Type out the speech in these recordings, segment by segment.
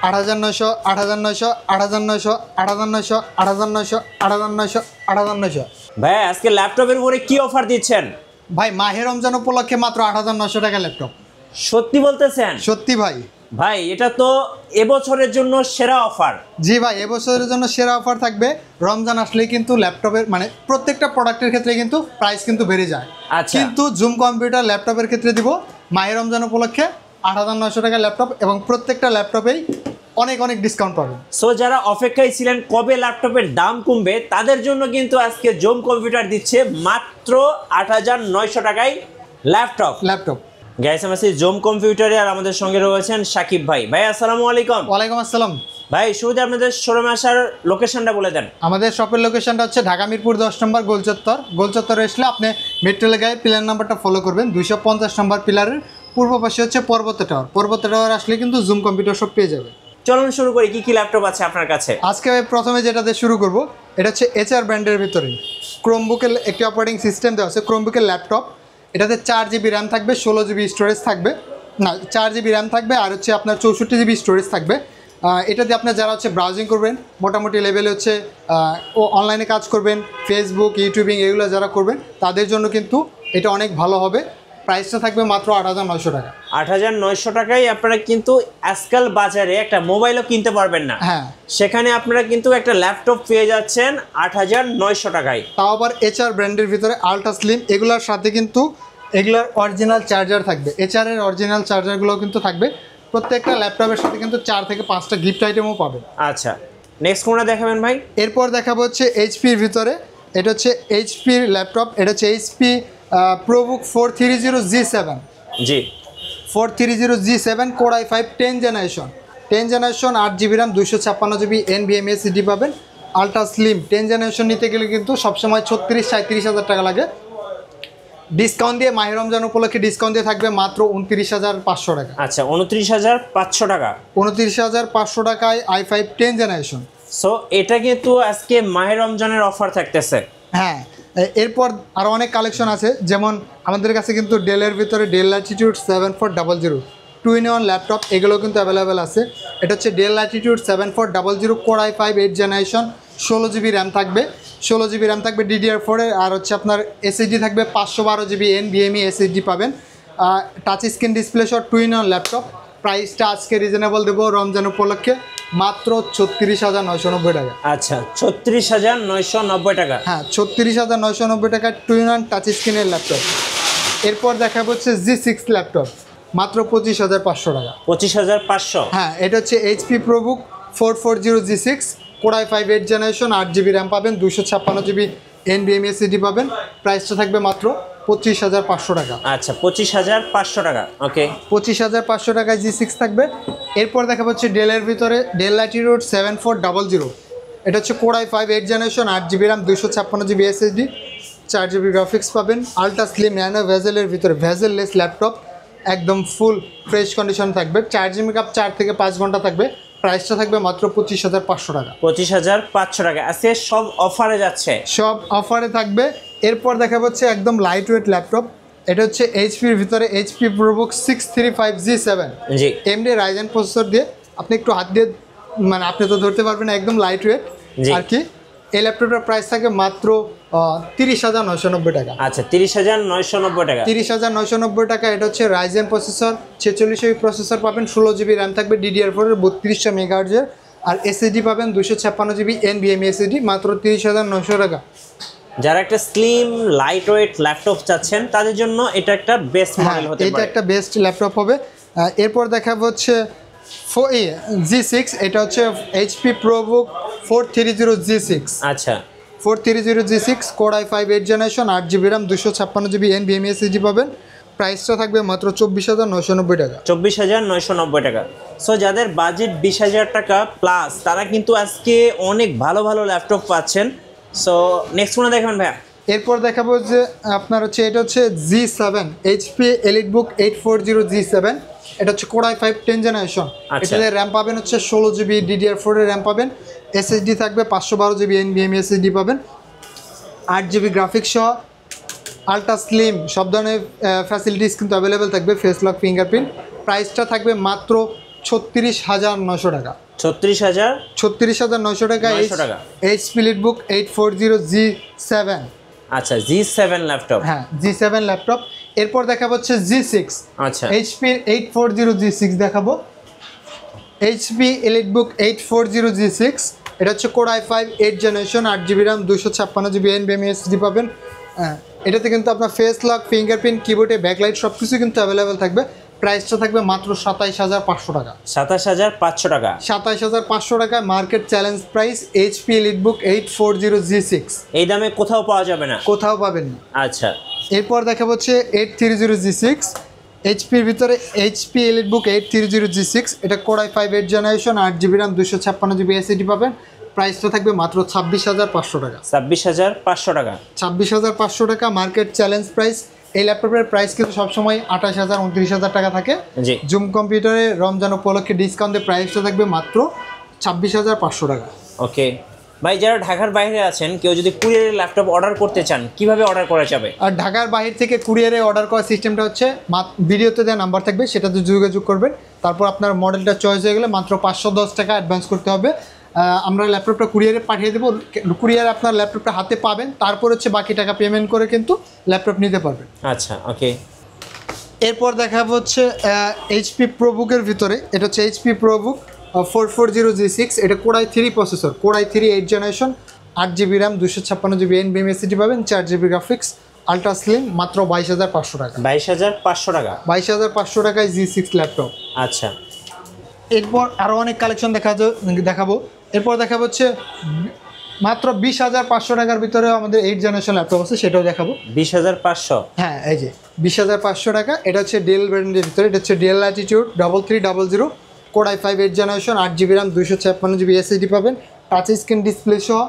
8,900 8,900 8,900 8,900 8,900 8,900 8,900। ভাই আজকে ল্যাপটপের উপরে কি অফার দিচ্ছেন? ভাই মাহে রমজান উপলক্ষে মাত্র 8,900 টাকা ল্যাপটপ। সত্যি বলতেছেন? সত্যি ভাই। ভাই এটা তো এবছরের জন্য সেরা অফার। জি ভাই, এবছরের জন্য সেরা অফার থাকবে। রমজান আসলেই কিন্তু ল্যাপটপের মানে প্রত্যেকটা প্রোডাক্টের ক্ষেত্রে কিন্তু প্রাইস কিন্তু বেড়ে যায়। আচ্ছা। কিন্তু জুম কম্পিউটার ল্যাপটপের ক্ষেত্রে দিব মাহে রমজান উপলক্ষে 8,900 টাকা ল্যাপটপ, এবং প্রত্যেকটা ল্যাপটপেই অনেক অনেক ডিসকাউন্ট পাবেন। সো যারা অপেক্ষায় ছিলেন কবে ল্যাপটপের দাম কমবে, তাদের জন্য কিন্তু আজকে জুম কম্পিউটার দিচ্ছে মাত্র 8,900 টাকায় ল্যাপটপ। গাইস আমি আছি জুম কম্পিউটারে, আর আমাদের সঙ্গে রয়েছেন সাকিব ভাই। ভাই আসসালামু আলাইকুম। ওয়ালাইকুম আসসালাম। ভাই শুরুতে আপনাদের শোরুমে আসার লোকেশনটা বলে দেন। আমাদের শপের লোকেশনটা হচ্ছে ঢাকা মিরপুর 10 নম্বর গোলচত্বরে আসলে আপনি মেট্রো লেগায় পিলার নাম্বারটা ফলো করবেন। 250 নম্বর পিলারের পূর্ব পাশে হচ্ছে পর্বত টাওয়ার আসলে কিন্তু জুম কম্পিউটার শপ পেয়ে যাবে। চলুন শুরু করি, কি কি ল্যাপটপ আছে আপনার কাছে? আজকে প্রথমে যেটা দিয়ে শুরু করব, এটা হচ্ছে HR ব্র্যান্ডের ভিতরে ক্রোমবুকের একটি অপারেটিং সিস্টেম দেওয়া আছে। ক্রোমবুকের ল্যাপটপ, এটাতে 4 GB র্যাম থাকবে, 16 GB স্টোরেজ থাকবে, না 4 GB র্যাম থাকবে, আর হচ্ছে আপনার 64 GB স্টোরেজ থাকবে। এটা দিয়ে আপনার যারা হচ্ছে ব্রাউজিং করবেন, মোটামুটি লেভেলে হচ্ছে অনলাইনে কাজ করবেন, ফেসবুক ইউটিউবিং এগুলো যারা করবেন তাদের জন্য কিন্তু এটা অনেক ভালো হবে। প্রাইসটা থাকবে মাত্র 8,900 টাকা। 8,900 টাকায় আপনারা কিন্তু আজকাল বাজারে একটা মোবাইলও কিনতে পারবেন না। হ্যাঁ, সেখানে আপনারা কিন্তু একটা ল্যাপটপ পেয়ে যাচ্ছেন 8,900 টাকায়। তাও আবার HR ব্র্যান্ডের ভিতরে আলট্রা স্লিম। এগুলোর সাথে কিন্তু এগুলোর অরিজিনাল চার্জার থাকবে। HR এর অরিজিনাল চার্জারগুলোও কিন্তু থাকবে। প্রত্যেকটা ল্যাপটপের সাথে কিন্তু 4 থেকে 5টা গিফট আইটেমও পাবেন। আচ্ছা, নেক্সট কোনটা দেখাবেন ভাই? এরপর দেখাবো হচ্ছে HPর ভিতরে, এটা হচ্ছে HPর ল্যাপটপ। এটা হচ্ছে HP ProBook 430G7। জি, 430G7 Core i5 10 generation 8 GB RAM, 256 GB NVMe SSD পাবেন। আলট্রা স্লিম 10 জেনারেশন নিতে গেলে কিন্তু সবসময় 36-37 হাজার টাকা লাগে। ডিসকাউন্ট দিয়ে মাহে রমজান উপলক্ষে ডিসকাউন্ট দিয়ে থাকবে মাত্র 29,500 টাকা। আচ্ছা, 29,500 টাকা। 29,500 টাকায় i5 10 জেনারেশন। সো এটা কিন্তু আজকে মাহে রমজানের অফার থাকতেছে। হ্যাঁ, এরপর আরও অনেক কালেকশন আছে, যেমন আমাদের কাছে কিন্তু ডেলের ভিতরে ডেল ল্যাটিটিউড 7400 2-in-1 ল্যাপটপ, এগুলো কিন্তু অ্যাভেলেবেল আছে। এটা হচ্ছে del Latitude 7400 Core i5 8 generation, 16 GB RAM থাকবে, 16 GB র্যাম থাকবে DDR4 এর, আর হচ্ছে আপনার SSD থাকবে 512 GB NVMe SSD পাবেন। টাচ স্ক্রিন ডিসপ্লে সহ 2-in-1 ল্যাপটপ। প্রাইসটা আজকে রিজনেবল দেবো রমজান উপলক্ষে মাত্র 36,990 টাকা। আচ্ছা, 36,990 টাকা। হ্যাঁ, 36,990 টাকা 2-in-1 টাচ স্ক্রিনের ল্যাপটপ। এরপর দেখা হচ্ছে G6 ল্যাপটপ, মাত্র 25,500 টাকা। 25,500। হ্যাঁ, এটা হচ্ছে HP ProBook 440G6 Core i5 8 generation, 8 GB RAM পাবেন, 256 GB NVMe SSD পাবেন। প্রাইসটা থাকবে মাত্র 25,500 টাকা। আচ্ছা, 25,500 টাকা। ওকে, 25,500 টাকায় G6 থাকবে। এরপর দেখা হচ্ছে ডেলের ভিতরে ডেল ল্যাটিটিউড 7400। এটা হচ্ছে Core i5 8 generation, 8 GB RAM, 256 GB SSD, 4 GB graphics পাবেন। আলট্রা স্লিম ন্যানো ভেজেলের ভিতরে ভেজেললেস ল্যাপটপ, একদম ফুল ফ্রেশ কন্ডিশন থাকবে। চার্জিং ব্যাকআপ 4 থেকে 5 ঘন্টা থাকবে। প্রাইসটা থাকবে মাত্র 25,500 টাকা। 25,500 টাকা। আজকে সব অফারে যাচ্ছে, সব অফারে থাকবে। এরপর দেখা হচ্ছে একদম লাইট ওয়েট ল্যাপটপ। এটা হচ্ছে HPর ভিতরে HP ProBook 635G7। জি, AMD Ryzen প্রসেসর দিয়ে, আপনি একটু হাত দিয়ে মানে আপনি তো ধরতে পারবেন না, একদম লাইট ওয়েট আর কি। এই ল্যাপটপটার প্রাইস থাকে মাত্র 30,990 টাকা। আচ্ছা, 30,990 টাকা। 30,990 টাকা। এটা হচ্ছে Ryzen প্রসেসর, 46GB প্রসেসর পাবেন, 16 GB র্যাম থাকবে DDR4 এর, 3200 MHz, আর SSD পাবেন 256 GB NVMe SSD, মাত্র 30,900 টাকা। যারা একটা স্লিম লাইট ওয়েট ল্যাপটপ চাচ্ছেন তাদের জন্য এটা একটা বেস্ট মডেল হতে পারে। এটা একটা বেস্ট ল্যাপটপ হবে। এরপর দেখাবো হচ্ছে G6। এটা হচ্ছে HP ProBook 430G6। আচ্ছা, 430G6 Core i5 8 generation, 8 GB RAM, 256 GB NVMe SSD পাবেন। প্রাইসটা থাকবে মাত্র 24,990 টাকা। 24,990 টাকা। সো যাদের বাজেট 20,000 টাকা প্লাস, তারা কিন্তু আজকে অনেক ভালো ভালো ল্যাপটপ পাচ্ছেন। সো নেক্সট কোনটা দেখবেন ভাইয়া? এরপর দেখাবো যে আপনার হচ্ছে এটা হচ্ছে G7 HP EliteBook 840G7। এটা হচ্ছে Core i5 10 জেনারেশন। এটাতে র্যাম পাবেন হচ্ছে 16 GB DDR4 এর র্যাম পাবেন। SSD থাকবে 512 GB NVMe SSD পাবেন। 8 GB গ্রাফিক্স সহ আলট্রা স্লিম সব ধরনের ফ্যাসিলিটিস কিন্তু অ্যাভেলেবেল থাকবে, ফেস লক, ফিঙ্গারপ্রিন্ট। প্রাইসটা থাকবে মাত্র 36,900 টাকা। 36,000 36,900 টাকা। 900 টাকা। HP EliteBook 840G7। আচ্ছা G7 ল্যাপটপ। হ্যাঁ G7 ল্যাপটপ। এরপর দেখাবো হচ্ছে G6। আচ্ছা HP 840G6 দেখাবো। HP EliteBook 840G6, এটা হচ্ছে Core i5 8 generation, 8GB RAM, 256GB NVMe SSD পাবেন। এটাতে কিন্তু আপনার ফেস লক, ফিঙ্গারপ্রিন্ট, কিবোর্ডে ব্যাকলাইট সব কিছু কিন্তু অ্যাভেলেবেল থাকবে। প্রাইসটা থাকবে মাত্র 27,500 টাকা। 27,500 টাকা। 27,500 টাকা market challenge price HP EliteBook 840G6। এই দামে কোথাও পাওয়া যাবে না, কোথাও পাবেন না। আচ্ছা এরপর দেখাবো হচ্ছে 830G6, HPর ভিতরে HP EliteBook 830G6, এটা Core i5 8 generation, 8GB RAM, 256GB SSD পাবেন। প্রাইসটা থাকবে মাত্র 26,500 টাকা। 26,500 টাকা। 26,500 টাকা মার্কেট চ্যালেঞ্জ প্রাইস। এই ল্যাপটপের প্রাইস কিন্তু সবসময় 28,000 29,000 টাকা থাকে। জি জুম কম্পিউটারে রমজান উপলক্ষে ডিসকাউন্টে প্রাইসটা থাকবে মাত্র 26,500 টাকা। ওকে ভাই, যারা ঢাকার বাইরে আছেন কেউ যদি কুরিয়ারে ল্যাপটপ অর্ডার করতে চান কিভাবে অর্ডার করা যাবে? আর ঢাকার বাইরে থেকে কুরিয়ারে অর্ডার করার সিস্টেমটা হচ্ছে ভিডিওতে দেওয়া নাম্বার থাকবে, সেটাতে যোগাযোগ করবেন। তারপর আপনার মডেলটা চয়েস হয়ে গেলে মাত্র 510 টাকা অ্যাডভান্স করতে হবে। আমরা ল্যাপটপটা কুরিয়ারে পাঠিয়ে দেবো। কুরিয়ারে আপনার ল্যাপটপটা হাতে পাবেন, তারপর হচ্ছে বাকি টাকা পেমেন্ট করে কিন্তু ল্যাপটপ নিতে পারবেন। আচ্ছা ওকে। এরপর দেখাবো হচ্ছে HP ProBook-এর ভিতরে, এটা হচ্ছে HP ProBook 440G6, এটা Core i3 processor, Core i3 8 generation, 8GB RAM, 256GB NVMe SSD পাবেন, 4GB গ্রাফিক্স, আলট্রা স্লিম, মাত্র 22,500 টাকা। 22,500 টাকা। 22,500 টাকায় G6 ল্যাপটপ। আচ্ছা এরপর আরও অনেক কালেকশন দেখাবো। এরপর দেখাবো হচ্ছে মাত্র 20,500 টাকার ভিতরে আমাদের 8 জেনারেশন ল্যাপটপ আছে, সেটাও দেখাবো। 20,500? হ্যাঁ এই যে 20,500 টাকা। এটা হচ্ছে ডেল ব্র্যান্ডের ভিতরে, এটা হচ্ছে del Latitude 3300, Core i5 8 generation, 8GB RAM, 256GB SSD পাবেন, টাচ স্ক্রিন ডিসপ্লে সহ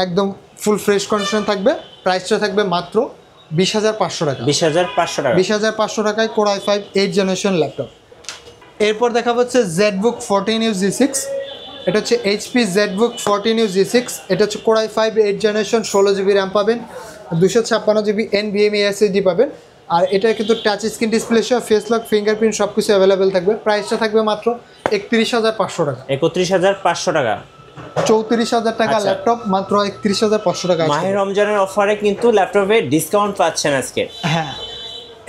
একদম ফুল ফ্রেশ কন্ডিশন থাকবে। প্রাইসটা থাকবে মাত্র 20,500 টাকা। 20,500 টাকা। 20,500 টাকায় Core i5 8 জেনারেশন ল্যাপটপ। এরপর দেখাবো হচ্ছে ZBook 14UG6, এটা হচ্ছে HP ZBook 14UG6, এটা হচ্ছে Core i5 8 generation, 16GB RAM পাবেন, 256GB NVMe SSD পাবেন। আর এটা কিন্তু টাচ স্ক্রিন ডিসপ্লে সহ ফেস লক, ফিঙ্গারপ্রিন্ট সব কিছু অ্যাভেলেবেল থাকবে। প্রাইসটা থাকবে মাত্র 31,500 টাকা। 31,500 টাকা। 34,000 টাকা ল্যাপটপ মাত্র 31,500 টাকা। মাহে রমজানের অফারে কিন্তু ল্যাপটপে ডিসকাউন্ট পাচ্ছেন আজকে। হ্যাঁ।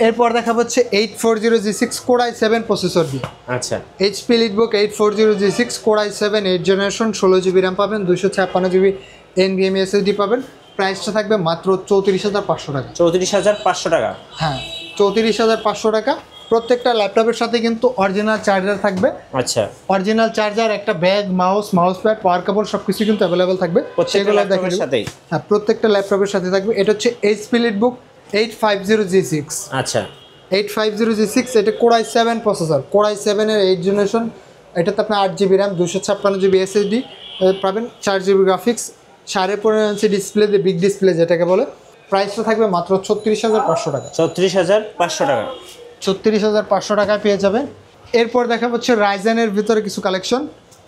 এরপর দেখা হচ্ছে 840G6 Core i7 প্রসেসর দিয়ে। আচ্ছা HP EliteBook 840G6 Core i7 8 generation, 16GB RAM পাবেন, 256GB NVMe SSD পাবেন। প্রাইসটা থাকবে মাত্র 34,500 টাকা। 34,500 টাকা। হ্যাঁ 34,500 টাকা। প্রত্যেকটা ল্যাপটপের সাথে কিন্তু অরিজিনাল চার্জার থাকবে। আচ্ছা অরিজিনাল চার্জার, একটা ব্যাগ, মাউস প্যাড, পাওয়ার কেবল সব কিছু কিন্তু অ্যাভেলেবেল থাকবে। সেগুলো ল্যাপটপের সাথেই। হ্যাঁ প্রত্যেকটা ল্যাপটপের সাথে থাকবে। এটা হচ্ছে HP EliteBook 850G6। আচ্ছা 850G6, এটা Core i7 processor, Core i7 এর 8 জেনারেশন, এটাতে আপনার 8GB RAM, 256GB SSD পাবেন, 4GB graphics, 15.5 inch display, big display যেটাকে বলে। প্রাইসটা থাকবে মাত্র 36,500 টাকা। 36,500 টাকা। 36,500 টাকায় পেয়ে যাবেন। এরপর দেখা হচ্ছে রাইজেনের ভিতরে কিছু কালেকশন।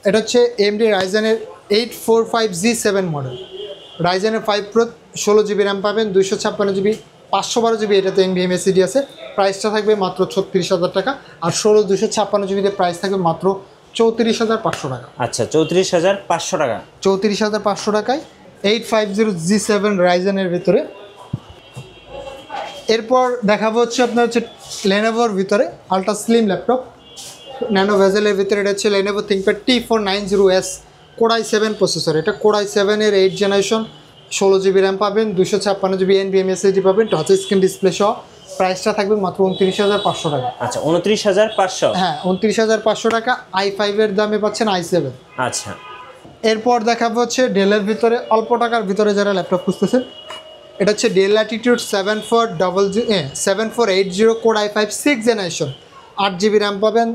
এটা হচ্ছে AMD রাইজেনের 845G7 মডেল, রাইজেনের 5 Pro, 16GB RAM পাবেন, 256GB, 512GB এটাতে NVMe SSD আছে। প্রাইসটা থাকবে মাত্র 36,000 টাকা। আর 256GBতে প্রাইস থাকবে মাত্র 34,500 টাকা। আচ্ছা 34,500 টাকা। 34,500 টাকায় 850G7 রাইজেনের ভিতরে। এরপর দেখাবো হচ্ছে আপনার হচ্ছে Lenovoর ভিতরে আলট্রা স্লিম ল্যাপটপ, ন্যানো ভেজেলের ভিতরে। এটা হচ্ছে Lenovo ThinkPad T490S Core i7 processor, এটা Core i7 এর 8 জেনারেশন, 16GB RAM পাবেন, 256GB NVMe SSD পাবেন, টাচ স্ক্রিন ডিসপ্লে সহ। প্রাইসটা থাকবে মাত্র 29,500 টাকা। আচ্ছা 29,500। হ্যাঁ 29,500 টাকা। i5 এর দামে পাচ্ছেন i7। আচ্ছা এরপর দেখাবো হচ্ছে ডেলের ভিতরে অল্প টাকার ভিতরে যারা ল্যাপটপ খুঁজতেছেন, এটা হচ্ছে del Latitude 7480 Core i5 6 generation, 8GB RAM পাবেন,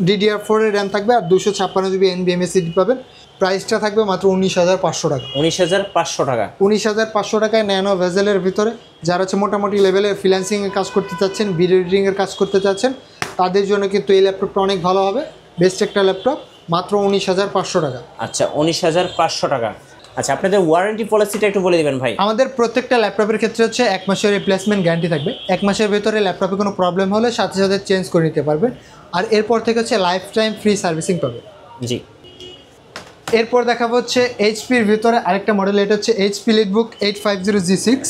DDR4 এর র্যাম থাকবে, আর 256GB NVMe SSD পাবেন। প্রাইসটা থাকবে মাত্র 19,500 টাকা। 19,500 টাকা। 19,500 টাকায় ন্যানো ভেজেলের ভিতরে যারা হচ্ছে মোটামুটি লেভেলে ফ্রিল্যান্সিংয়ের কাজ করতে চাচ্ছেন, ভিডিও এডিটিংয়ের কাজ করতে চাচ্ছেন, তাদের জন্য কিন্তু এই ল্যাপটপটা অনেক ভালো হবে। বেস্ট একটা ল্যাপটপ, মাত্র 19,500 টাকা। আচ্ছা 19,500 টাকা। আচ্ছা, আপনাদের ওয়ারেন্টি পলিসিটা একটু বলে দিবেন ভাই। আমাদের প্রত্যেকটা ল্যাপটপের ক্ষেত্রে হচ্ছে 1 মাসের রিপ্লেসমেন্ট গ্যারান্টি থাকবে। 1 মাসের ভেতরে ল্যাপটপে কোনো প্রবলেম হলে সাথে সাথে চেঞ্জ করে নিতে পারবেন। আর এরপর থেকে হচ্ছে লাইফ টাইম ফ্রি সার্ভিসিং পাবে। জি। এরপর দেখাবো হচ্ছে এইচপির ভিতরে আরেকটা মডেল, এটা হচ্ছে এইচপি লিটবুক 850G6।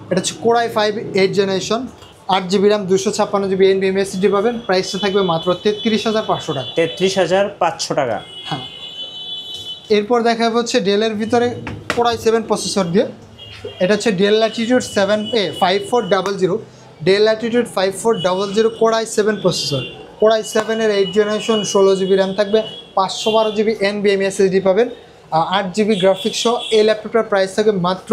এটা হচ্ছে Core i5 8th generation, 8GB RAM, 256GB NVMe SSD পাবেন। প্রাইসটা থাকবে মাত্র 33,500 টাকা। 33,500 টাকা। হ্যাঁ। এরপর দেখাবো হচ্ছে ডেলের ভিতরে Core i7 প্রসেসর দিয়ে, এটা হচ্ছে del Latitude 5400, del Latitude 5400 Core i7 processor. Core i7 এর 8th জেনারেশন, 16GB RAM থাকবে, 512GB NVMe SSD পাবেন, 8GB গ্রাফিক্স সহ। এই ল্যাপটপটার প্রাইস থাকবে মাত্র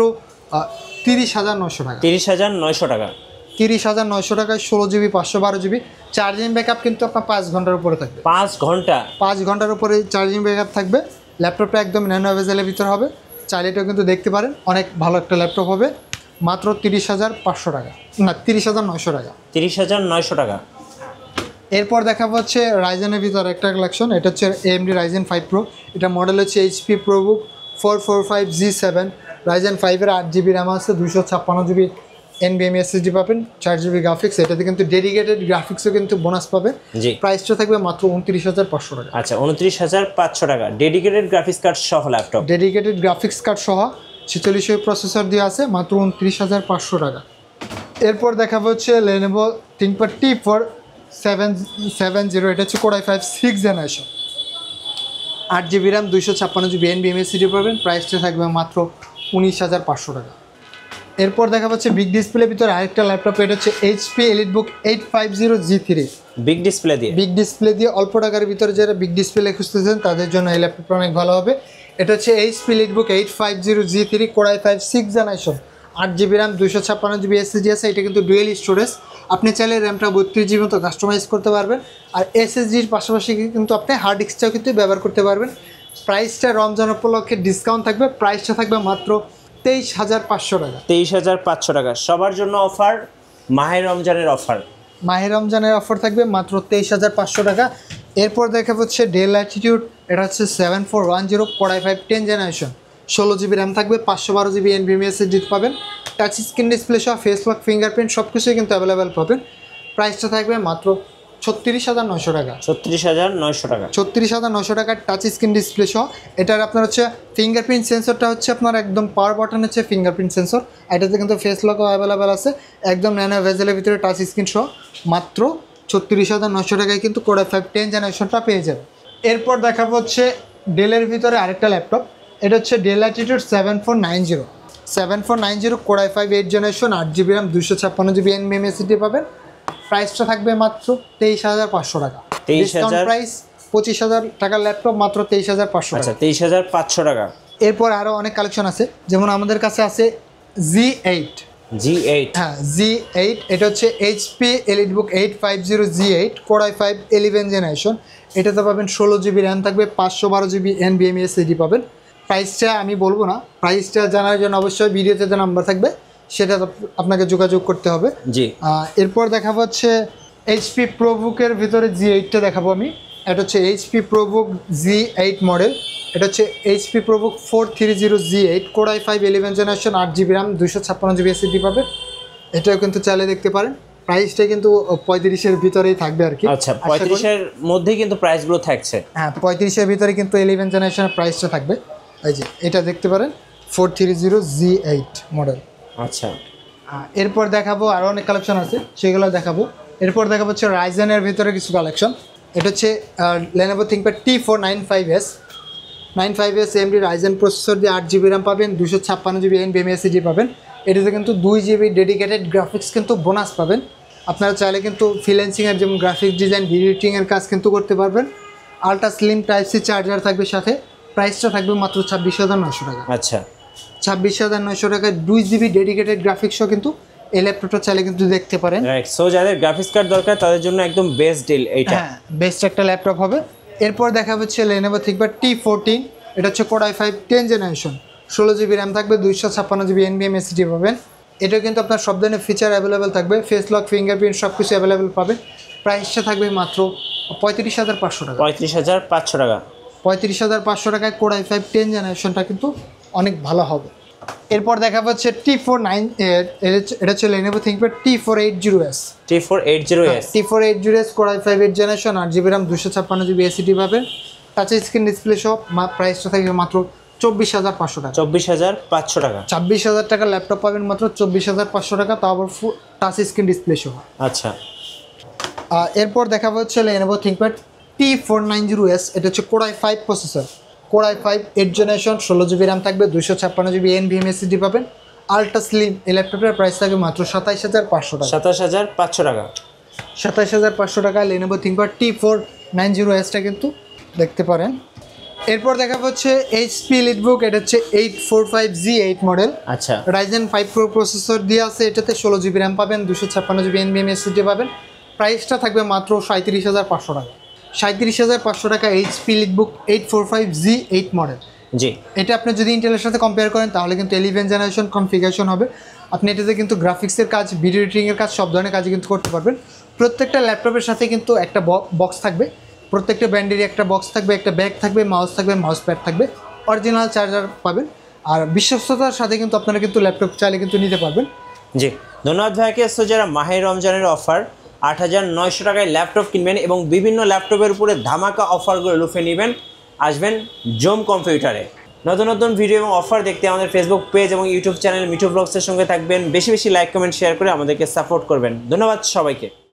30,900 টাকা। 30,900 টাকা। 30,900 টাকায় 16GB 512GB। চার্জিং ব্যাকআপ কিন্তু আপনার 5 ঘন্টার উপরে থাকবে। 5 ঘন্টা? 5 ঘন্টার উপরে চার্জিং ব্যাকআপ থাকবে। ল্যাপটপটা একদম ন্যানো বেজেলের ভিতরে হবে, চাইলে এটাও কিন্তু দেখতে পারেন। অনেক ভালো একটা ল্যাপটপ হবে, মাত্র 30,500 টাকা, না 30,900 টাকা। 30,900 টাকা। এরপর দেখাবো হচ্ছে রাইজেনের ভিতরে একটা কালেকশন, এটা হচ্ছে AMD Ryzen 5 Pro। এটা মডেল হচ্ছে HP ProBook 445G7। Ryzen 5-এর 8GB RAM আছে, 256GB NVMe SSD পাবেন, 4GB গ্রাফিক্স। এটাতে কিন্তু ডেডিকেটেড গ্রাফিক্সও কিন্তু বোনাস পাবে। জি। প্রাইসটা থাকবে মাত্র 29,500 টাকা। আচ্ছা, 29,500 টাকা ডেডিকেটেড গ্রাফিক্স কার্ড সহ ল্যাপটপ। ডেডিকেটেড গ্রাফিক্স কার্ড সহ 46 প্রসেসর দিয়ে আছে, মাত্র 29,500 টাকা। এরপর দেখাবো হচ্ছে Lenovo ThinkPad T4 770। এটা হচ্ছে Core i5 6th generation, 8GB RAM, 256GB NVMe SSD পাবেন। প্রাইসটা থাকবে মাত্র 19,500 টাকা। এরপর দেখা যাচ্ছে বিগ ডিসপ্লের ভিতরে আরেকটা ল্যাপটপ, এটা হচ্ছে HP EliteBook 850G3। Big display দিয়ে? বিগ ডিসপ্লে দিয়ে অল্প টাকার ভিতরে যারা বিগ ডিসপ্লে খুঁজতেছেন তাদের জন্য এই ল্যাপটপটা অনেক ভালো হবে। এটা হচ্ছে HP EliteBook 850G3 Core i5 6th generation, 8GB RAM, 256GB SSD আছে। এটা কিন্তু ডুয়েল স্টোরেজ, আপনি চাইলে র্যামটা 32GB মতো কাস্টমাইজ করতে পারবেন। আর SSDর পাশাপাশি কিন্তু আপনি হার্ড ডিস্কটাও কিন্তু ব্যবহার করতে পারবেন। প্রাইসটা রমজান উপলক্ষে ডিসকাউন্ট থাকবে, প্রাইসটা থাকবে মাত্র 23,500 টাকা। 23,500 টাকা সবার জন্য অফার, মাহে রমজানের অফার। মাহে রমজানের অফার থাকবে মাত্র 23,500 টাকা। এরপর দেখা হচ্ছে ডেল ল্যাটিটিউড, এটা হচ্ছে 7410 Core i5 10th generation, 16GB RAM থাকবে, 512GB NVMe SSD পাবেন। টাচ স্ক্রিন ডিসপ্লে সহ ফেস লক, ফিঙ্গারপ্রিন্ট সব কিছুই কিন্তু অ্যাভেলেবেল পাবেন। প্রাইসটা থাকবে মাত্র 36,900 টাকা। 36,900 টাকা। 36,900 টাকার টাচ স্ক্রিন ডিসপ্লে সহ। এটার আপনার হচ্ছে ফিঙ্গারপ্রিন্ট সেন্সরটা হচ্ছে আপনার একদম পাওয়ার বাটন হচ্ছে ফিঙ্গারপ্রিন্ট সেন্সর। এটাতে কিন্তু ফেস লকও অ্যাভেলেবেল আছে, একদম ন্যানো ভেজেলের ভিতরে টাচ স্ক্রিন সহ। মাত্র 36,900 টাকায় কিন্তু Core i5 10th জেনারেশনটা পেয়ে যাবে। এরপর দেখাবো হচ্ছে ডেলের ভিতরে আরেকটা ল্যাপটপ, এটা হচ্ছে del Latitude 7490 Core i5 8th generation, 8GB RAM, 256GB NVMe SSD পাবেন। প্রাইসটা থাকবে মাত্র 23,500 টাকা। 23,000 প্রাইস 25,000 টাকার ল্যাপটপ মাত্র 23,500 টাকা। আচ্ছা, 23,500 টাকা। এরপর আরও অনেক কালেকশন আছে, যেমন আমাদের কাছে আছে G8। হ্যাঁ, G8। এটা হচ্ছে HP EliteBook 850G8 Core i5 11th generation. এটাতে পাবেন 16GB RAM থাকবে, 512GB NVMe SSD পাবেন। প্রাইসটা আমি বলবো না, প্রাইসটা জানার জন্য অবশ্যই ভিডিওতে যে নাম্বার থাকবে সেটা আপনাকে যোগাযোগ করতে হবে। জি। এরপর দেখাবো হচ্ছে HP ProBook-এর ভিতরে G8টা দেখাবো আমি। এটা হচ্ছে HP ProBook G8 মডেল, এটা হচ্ছে HP ProBook 430G8 Core i5 11th generation, 8GB RAM, 256GB SSD পাবে। এটাও কিন্তু চাইলে দেখতে পারেন। প্রাইসটা কিন্তু 35-এর ভিতরেই থাকবে আর কি। আচ্ছা, 35-এর মধ্যেই কিন্তু প্রাইসগুলো থাকছে। হ্যাঁ, 35-এর ভিতরে কিন্তু 11th জেনারেশনের প্রাইসটা থাকবে। এই যে এটা দেখতে পারেন, 430G8 মডেল। আচ্ছা, এরপর দেখাবো আরও অনেক কালেকশন আছে, সেগুলো দেখাবো। এরপর দেখাবো হচ্ছে রাইজেনের ভিতরে কিছু কালেকশন। এটা হচ্ছে Lenovo ThinkPad T495S AMD Ryzen processor দিয়ে 8GB RAM পাবেন, 256GB NVMe SSD পাবেন। এটাতে কিন্তু 2GB ডেডিকেটেড গ্রাফিক্স কিন্তু বোনাস পাবেন। আপনারা চাইলে কিন্তু ফ্রিল্যান্সিংয়ের যেমন গ্রাফিক্স ডিজাইন, ভিডিও এডিটিংয়ের কাজ কিন্তু করতে পারবেন। Ultra slim type C charger থাকবে সাথে। প্রাইসটা থাকবে মাত্র 26,900 টাকা। আচ্ছা, 26,900 টাকায় 2GB ডেডিকেটেড গ্রাফিক্সও কিন্তু এই ল্যাপটপটা চাইলে কিন্তু দেখতে পারেন। রাইট। সো যাদের গ্রাফিক্স কার্ড দরকার তাদের জন্য একদম বেস্ট ডিল এইটা। হ্যাঁ, বেস্ট একটা ল্যাপটপ হবে। এরপর দেখা হচ্ছে Lenovo ThinkPad T14। এটা হচ্ছে Core i5 10th generation, 16GB RAM থাকবে, 256GB NVMe SSD পাবেন। এটাও কিন্তু আপনার সব ধরনের ফিচার অ্যাভেলেবেল থাকবে, ফেস লক, ফিঙ্গারপ্রিন্ট সব কিছু অ্যাভেলেবেল পাবেন। প্রাইসটা থাকবে মাত্র 35,500 টাকা। 35,500 টাকা। 35,500 টাকায় Core i5 10th জেনারেশনটা কিন্তু অনেক ভালো হবে। এরপর দেখা হচ্ছে T4 9, এটা হচ্ছে Lenovo ThinkPad T480S। T480S Core i5 8th generation, 8GB RAM, 256GB SSD পাবেন, টাচ স্ক্রিন ডিসপ্লে সহ। প্রাইসটা থাকবে মাত্র 24,500 টাকা। 24,500 টাকা। 26,000 টাকা ল্যাপটপ পাবেন মাত্র 24,500 টাকা, তাও আবার টাচ স্ক্রিন ডিসপ্লে সহ। আচ্ছা, এরপর দেখা হচ্ছে Lenovo ThinkPad T490S। এটা হচ্ছে Core i5 processor, Core i5 8th generation, 16GB RAM থাকবে, 256GB NVMe SSD পাবেন, আলট্রা স্লিম। এই ল্যাপটপের প্রাইস থাকবে মাত্র 27,500 টাকা। 27,500 টাকা। 27,500 টাকা Lenovo ThinkPad T490S-টা কিন্তু দেখতে পারেন। এরপর দেখা হচ্ছে HP EliteBook। এটা হচ্ছে 845G8 মডেল। আচ্ছা, Ryzen 5 Pro প্রসেসর দিয়ে আছে, এটাতে 16GB RAM পাবেন, 256GB NVMe SSD পাবেন। প্রাইসটা থাকবে মাত্র 37,500 টাকা। 37,500 টাকা HP EliteBook 845G8 মডেল। জি, এটা আপনি যদি ইন্টেলের সাথে কম্পেয়ার করেন তাহলে কিন্তু 11th জেনারেশন কনফিগারেশন হবে। আপনি এটাতে কিন্তু গ্রাফিক্সের কাজ, ভিডিও এডিটিংয়ের কাজ, সব ধরনের কাজই কিন্তু করতে পারবেন। প্রত্যেকটা ল্যাপটপের সাথে কিন্তু একটা বক্স থাকবে, প্রত্যেকটা ব্র্যান্ডেরই একটা বক্স থাকবে, একটা ব্যাগ থাকবে, মাউস থাকবে, মাউস প্যাড থাকবে, অরিজিনাল চার্জার পাবেন। আর বিশ্বস্ততার সাথে কিন্তু আপনারা কিন্তু ল্যাপটপ চাইলে কিন্তু নিতে পারবেন। জি, ধন্যবাদ ভাইকে। সো যারা মাহে রমজানের অফার 8,900 টাকায় ল্যাপটপ কিনবেন এবং বিভিন্ন ল্যাপটপের উপরে ধামাকা অফারগুলো লুফে নেবেন, আসবেন জোম কম্পিউটারে। নতুন নতুন ভিডিও এবং অফার দেখতে আমাদের ফেসবুক পেজ এবং ইউটিউব চ্যানেল মিঠু ব্লগসের সঙ্গে থাকবেন। বেশি বেশি লাইক, কমেন্ট, শেয়ার করে আমাদেরকে সাপোর্ট করবেন। ধন্যবাদ সবাইকে।